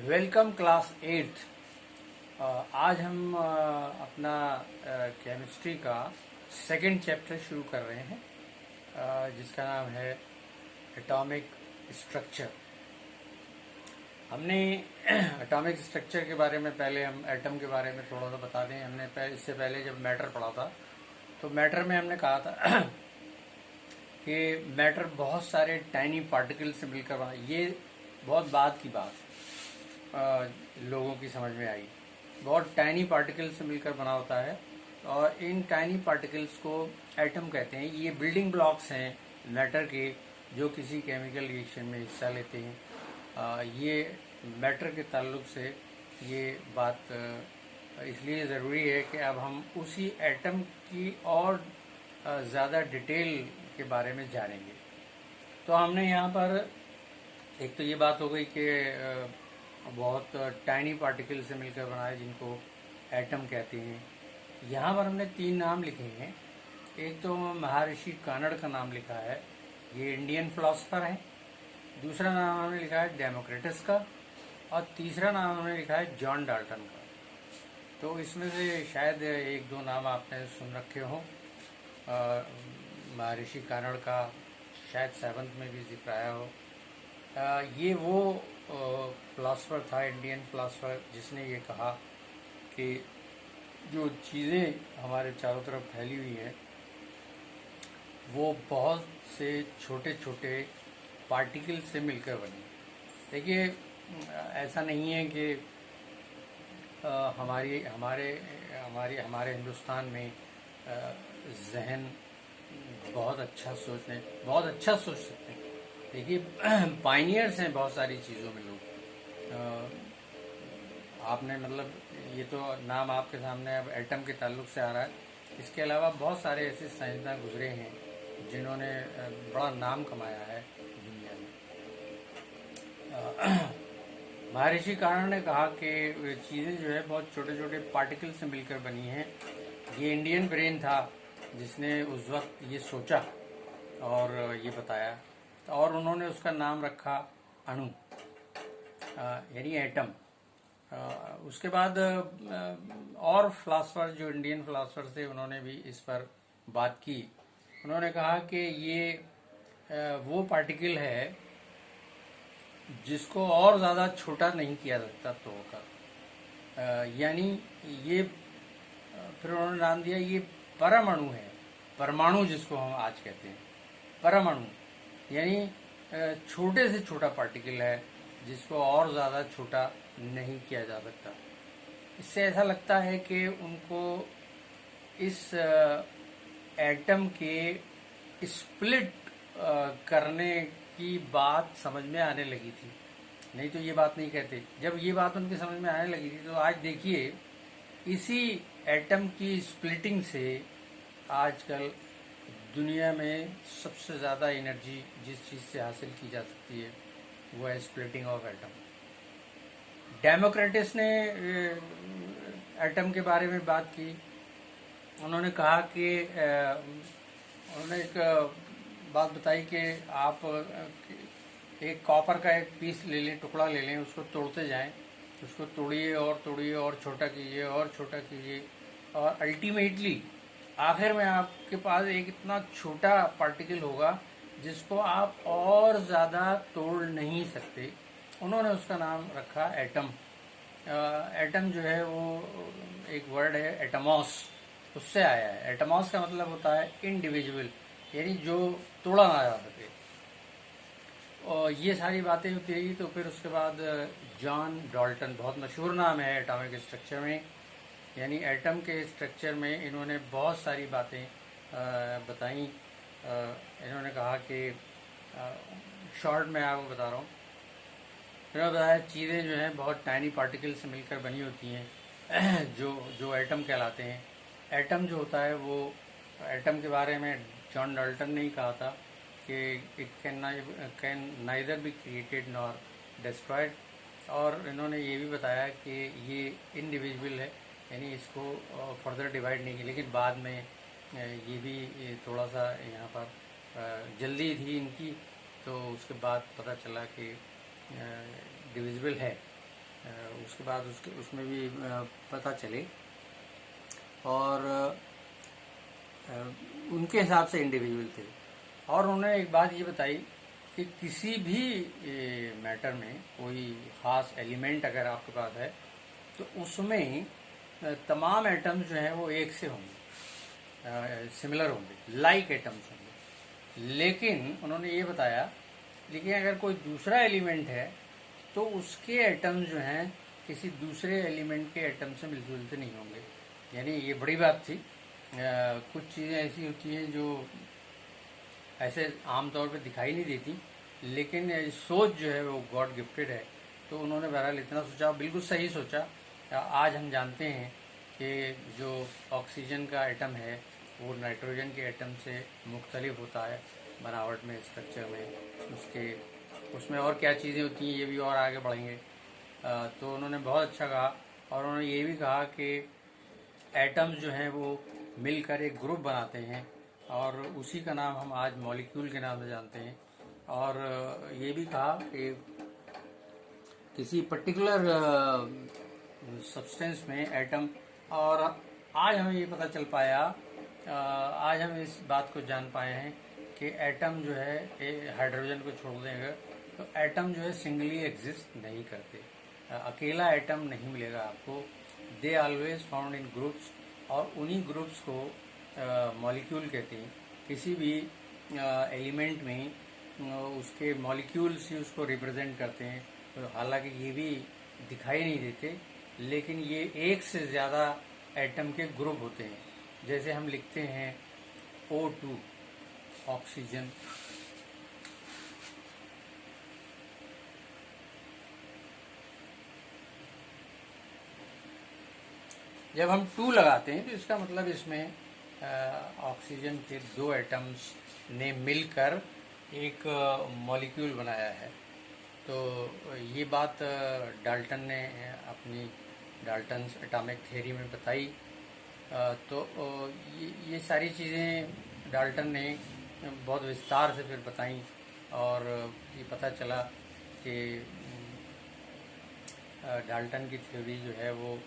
Welcome class 8। आज हम अपना केमिस्ट्री का सेकंड चैप्टर शुरू कर रहे हैं, जिसका नाम है एटॉमिक स्ट्रक्चर। हमने एटॉमिक स्ट्रक्चर के बारे में पहले हम एटम के बारे में थोड़ा सा बता दें। हमने इससे पहले जब मैटर पढ़ा था तो मैटर में हमने कहा था कि मैटर बहुत सारे टाइनी पार्टिकल से मिलकर बना। ये बहुत बाद की बात लोगों की समझ में आई। बहुत टाइनी पार्टिकल से मिलकर बना होता है और इन टाइनी पार्टिकल्स को एटम कहते हैं। ये बिल्डिंग ब्लॉक्स हैं मैटर के, जो किसी केमिकल रिएक्शन में हिस्सा लेते हैं। ये मैटर के ताल्लुक से ये बात इसलिए ज़रूरी है कि अब हम उसी एटम की और ज़्यादा डिटेल के बारे में जानेंगे। तो हमने यहाँ पर एक तो ये बात हो गई कि बहुत टाइनी पार्टिकल से मिलकर बना है, जिनको एटम कहते हैं। यहाँ पर हमने 3 नाम लिखे हैं। एक तो महर्षि कानड़ का नाम लिखा है, ये इंडियन फिलोसफर हैं। दूसरा नाम हमने लिखा है डेमोक्रिटस का, और तीसरा नाम हमने लिखा है जॉन डाल्टन का। तो इसमें से शायद 1-2 नाम आपने सुन रखे हों। महर्षि कानड़ का शायद 7th में भी जिक्र आया हो। ये वो फिलासफर था, इंडियन फिलासफर, जिसने ये कहा कि जो चीज़ें हमारे चारों तरफ फैली हुई हैं वो बहुत से छोटे छोटे पार्टिकल से मिलकर बनी। देखिए, ऐसा नहीं है कि हमारे हिंदुस्तान में जहन बहुत अच्छा सोच सकते हैं। देखिए, पायनियर्स हैं बहुत सारी चीज़ों में लोग। आपने मतलब ये तो नाम आपके सामने अब एटम के ताल्लुक से आ रहा है। इसके अलावा बहुत सारे ऐसे साइंसदान गुजरे हैं जिन्होंने बड़ा नाम कमाया है दुनिया में। महर्षि कानड़ ने कहा कि चीज़ें जो है बहुत छोटे छोटे पार्टिकल से मिलकर बनी हैं। ये इंडियन ब्रेन था जिसने उस वक्त ये सोचा और ये बताया, और उन्होंने उसका नाम रखा अणु, यानी एटम। उसके बाद और फिलासफर, जो इंडियन फिलासफर थे, उन्होंने भी इस पर बात की। उन्होंने कहा कि ये वो पार्टिकल है जिसको और ज़्यादा छोटा नहीं किया जा सकता तोड़कर, यानी ये फिर उन्होंने नाम दिया ये परमाणु है। परमाणु जिसको हम आज कहते हैं, परमाणु यानी छोटे से छोटा पार्टिकल है जिसको और ज़्यादा छोटा नहीं किया जा सकता। इससे ऐसा लगता है कि उनको इस एटम के स्प्लिट करने की बात समझ में आने लगी थी, नहीं तो ये बात नहीं कहते। जब ये बात उनकी समझ में आने लगी थी तो आज देखिए, इसी एटम की स्प्लिटिंग से आजकल दुनिया में सबसे ज़्यादा एनर्जी जिस चीज़ से हासिल की जा सकती है वो है स्प्लिटिंग ऑफ एटम। डेमोक्रिटस ने एटम के बारे में बात की। उन्होंने कहा कि उन्होंने एक बात बताई कि आप एक कॉपर का एक पीस ले लें, टुकड़ा ले लें, उसको तोड़ते जाएं, उसको तोड़िए और छोटा कीजिए और छोटा कीजिए, और अल्टीमेटली आखिर में आपके पास एक इतना छोटा पार्टिकल होगा जिसको आप और ज़्यादा तोड़ नहीं सकते। उन्होंने उसका नाम रखा एटम। एटम जो है वो एक वर्ड है एटमॉस, उससे आया है। एटमॉस का मतलब होता है इंडिविजुअल, यानी जो तोड़ा ना जा सके। और ये सारी बातें होती रही। तो फिर उसके बाद जॉन डाल्टन, बहुत मशहूर नाम है एटॉमिक स्ट्रक्चर में, यानी एटम के स्ट्रक्चर में इन्होंने बहुत सारी बातें बताई। इन्होंने कहा कि शॉर्ट में आपको बता रहा हूँ। इन्होंने बताया चीज़ें जो हैं बहुत टाइनी पार्टिकल से मिलकर बनी होती हैं, जो एटम कहलाते हैं। एटम जो होता है वो, एटम के बारे में जॉन डाल्टन ने ही कहा था कि it can neither be created nor destroyed. और इन्होंने ये भी बताया कि ये इंडिविजुअल है, यानी इसको फर्दर डिवाइड नहीं किया। लेकिन बाद में ये भी थोड़ा सा यहाँ पर जल्दी थी इनकी, तो उसके बाद पता चला कि डिविजिबल है। उसके बाद उसमें भी पता चले, और उनके हिसाब से इंडिविजुअल थे। और उन्होंने एक बात ये बताई कि किसी भी मैटर में कोई ख़ास एलिमेंट अगर आपके पास है तो उसमें तमाम एटम्स जो हैं वो एक से होंगे, सिमिलर होंगे, लाइक एटम्स होंगे। लेकिन उन्होंने ये बताया, लेकिन अगर कोई दूसरा एलिमेंट है तो उसके एटम्स जो हैं किसी दूसरे एलिमेंट के एटम से मिलते जुलते नहीं होंगे। यानी ये बड़ी बात थी। कुछ चीज़ें ऐसी होती हैं जो ऐसे आमतौर पे दिखाई नहीं देती, लेकिन सोच जो है वो गॉड गिफ्टेड है। तो उन्होंने बहरहाल इतना सोचा, बिल्कुल सही सोचा। आज हम जानते हैं कि जो ऑक्सीजन का एटम है वो नाइट्रोजन के एटम से मुख्तलिफ होता है बनावट में, स्ट्रक्चर में, उसमें और क्या चीज़ें होती हैं ये भी और आगे बढ़ेंगे। तो उन्होंने बहुत अच्छा कहा। और उन्होंने ये भी कहा कि एटम्स जो हैं वो मिलकर एक ग्रुप बनाते हैं, और उसी का नाम हम आज मॉलिक्यूल के नाम से जानते हैं। और ये भी कहा कि किसी पर्टिकुलर सब्सटेंस में एटम, और आज हमें ये पता चल पाया, आज हम इस बात को जान पाए हैं कि एटम जो है हाइड्रोजन को छोड़ देंगे तो एटम जो है सिंगली एग्जिस्ट नहीं करते। अकेला एटम नहीं मिलेगा आपको, they always found in groups, और उन्हीं ग्रुप्स को मॉलिक्यूल कहते हैं। किसी भी एलिमेंट में उसके मॉलिक्यूल्स ही उसको रिप्रेजेंट करते हैं। तो हालांकि ये भी दिखाई नहीं देते, लेकिन ये एक से ज़्यादा एटम के ग्रुप होते हैं। जैसे हम लिखते हैं O2 ऑक्सीजन, जब हम 2 लगाते हैं तो इसका मतलब इसमें ऑक्सीजन के 2 एटम्स ने मिलकर एक मॉलिक्यूल बनाया है। तो ये बात डाल्टन ने अपनी डाल्टन्स एटॉमिक थ्योरी में बताई। तो ये सारी चीज़ें डाल्टन ने बहुत विस्तार से फिर बताई, और ये पता चला कि डाल्टन की थ्योरी जो है वो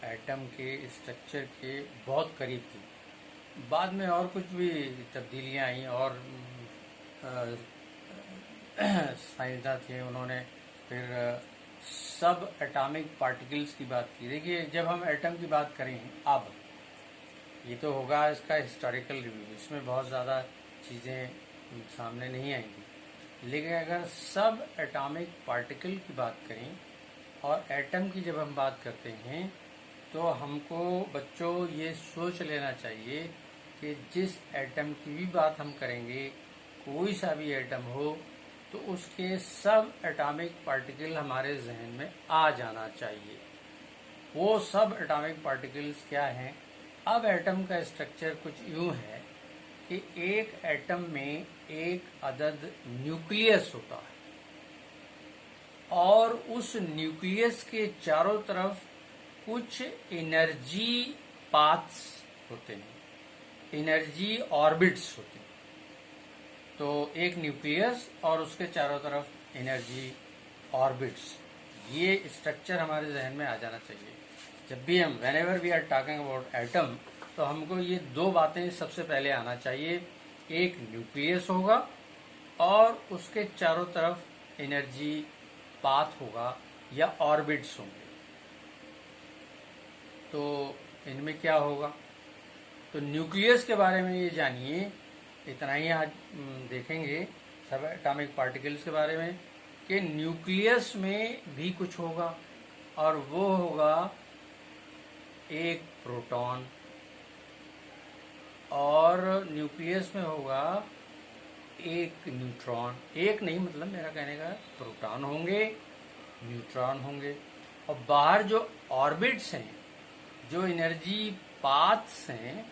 एटम के स्ट्रक्चर के बहुत करीब थी। बाद में और कुछ भी तब्दीलियां आई, और साइंसदान थे, उन्होंने फिर सब एटॉमिक पार्टिकल्स की बात की। देखिए, जब हम एटम की बात करें, अब ये तो होगा इसका हिस्टोरिकल रिव्यू, इसमें बहुत ज़्यादा चीज़ें सामने नहीं आएंगी। लेकिन अगर सब एटॉमिक पार्टिकल की बात करें और एटम की जब हम बात करते हैं, तो हमको बच्चों ये सोच लेना चाहिए कि जिस एटम की भी बात हम करेंगे, कोई सा भी एटम हो, तो उसके सब एटॉमिक पार्टिकल हमारे जहन में आ जाना चाहिए। वो सब एटॉमिक पार्टिकल्स क्या हैं? अब एटम का स्ट्रक्चर कुछ यूं है कि एक एटम में एक अदद न्यूक्लियस होता है, और उस न्यूक्लियस के चारों तरफ कुछ एनर्जी पाथ्स होते हैं, एनर्जी ऑर्बिट्स होते हैं। तो एक न्यूक्लियस और उसके चारों तरफ एनर्जी ऑर्बिट्स, ये स्ट्रक्चर हमारे जहन में आ जाना चाहिए। जब भी हम whenever we are talking about atom, तो हमको ये 2 बातें सबसे पहले आना चाहिए। एक न्यूक्लियस होगा और उसके चारों तरफ एनर्जी पाथ होगा या ऑर्बिट्स होंगे। तो इनमें क्या होगा? तो न्यूक्लियस के बारे में ये जानिए, इतना ही आज देखेंगे सब एटॉमिक पार्टिकल्स के बारे में, कि न्यूक्लियस में भी कुछ होगा, और वो होगा एक प्रोटॉन, और न्यूक्लियस में होगा एक न्यूट्रॉन। एक नहीं, मतलब मेरा कहने का प्रोटॉन होंगे, न्यूट्रॉन होंगे, और बाहर जो ऑर्बिट्स हैं, जो एनर्जी पाथ्स हैं,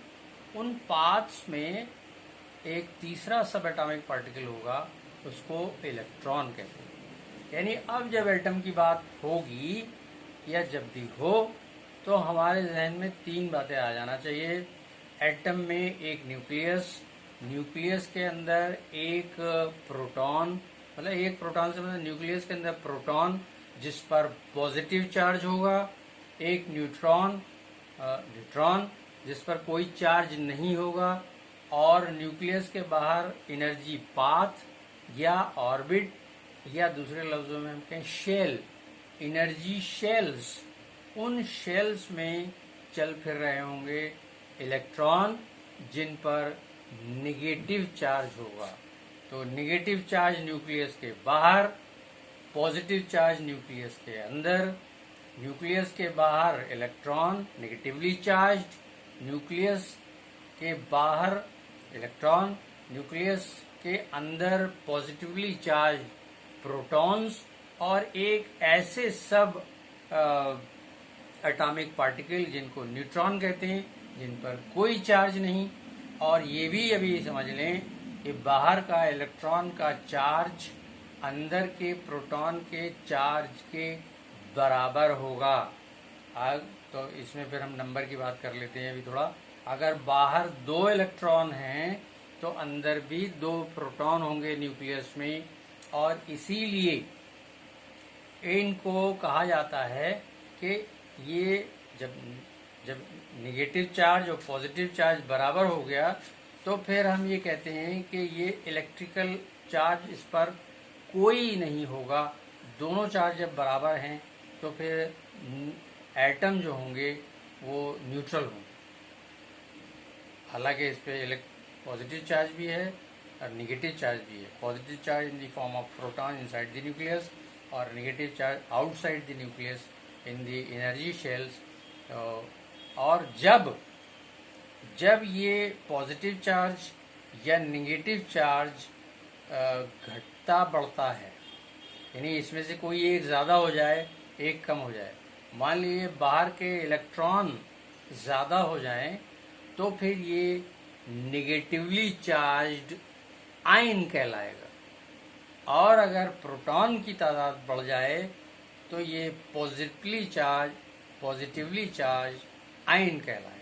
उन पाथ्स में एक तीसरा सब एटॉमिक पार्टिकल होगा, उसको इलेक्ट्रॉन कहते हैं। यानी अब जब एटम की बात होगी या जब भी हो, तो हमारे जहन में 3 बातें आ जाना चाहिए। एटम में एक न्यूक्लियस, न्यूक्लियस के अंदर एक प्रोटॉन, मतलब एक प्रोटॉन से मतलब न्यूक्लियस के अंदर प्रोटॉन जिस पर पॉजिटिव चार्ज होगा, एक न्यूट्रॉन जिस पर कोई चार्ज नहीं होगा, और न्यूक्लियस के बाहर एनर्जी पाथ या ऑर्बिट, या दूसरे लफ्जों में हम कहें शेल, एनर्जी शेल्स, उन शेल्स में चल फिर रहे होंगे इलेक्ट्रॉन जिन पर निगेटिव चार्ज होगा। तो निगेटिव चार्ज न्यूक्लियस के बाहर, पॉजिटिव चार्ज न्यूक्लियस के अंदर। न्यूक्लियस के बाहर इलेक्ट्रॉन नेगेटिवली चार्ज्ड, न्यूक्लियस के बाहर इलेक्ट्रॉन, न्यूक्लियस के अंदर पॉजिटिवली चार्ज प्रोटॉन्स, और एक ऐसे सब एटॉमिक पार्टिकल जिनको न्यूट्रॉन कहते हैं, जिन पर कोई चार्ज नहीं। और ये भी अभी समझ लें कि बाहर का इलेक्ट्रॉन का चार्ज अंदर के प्रोटॉन के चार्ज के बराबर होगा। तो इसमें फिर हम नंबर की बात कर लेते हैं अभी थोड़ा। अगर बाहर 2 इलेक्ट्रॉन हैं तो अंदर भी 2 प्रोटॉन होंगे न्यूक्लियस में, और इसीलिए इनको कहा जाता है कि ये जब नेगेटिव चार्ज और पॉजिटिव चार्ज बराबर हो गया तो फिर हम ये कहते हैं कि ये इलेक्ट्रिकल चार्ज इस पर कोई नहीं होगा। दोनों चार्ज जब बराबर हैं तो फिर एटम जो होंगे वो न्यूट्रल होंगे। हालांकि इस पे पॉजिटिव चार्ज भी है और निगेटिव चार्ज भी है। Positive charge in the form of proton inside the nucleus, और negative charge outside the nucleus in the energy shells. और जब ये पॉजिटिव चार्ज या निगेटिव चार्ज घटता बढ़ता है, यानी इसमें से कोई एक ज़्यादा हो जाए, एक कम हो जाए, मान लीजिए बाहर के इलेक्ट्रॉन ज़्यादा हो जाएं, तो फिर ये निगेटिवली चार्ज्ड आयन कहलाएगा। और अगर प्रोटॉन की तादाद बढ़ जाए तो ये पॉजिटिवली चार्ज आयन कहलाएगा।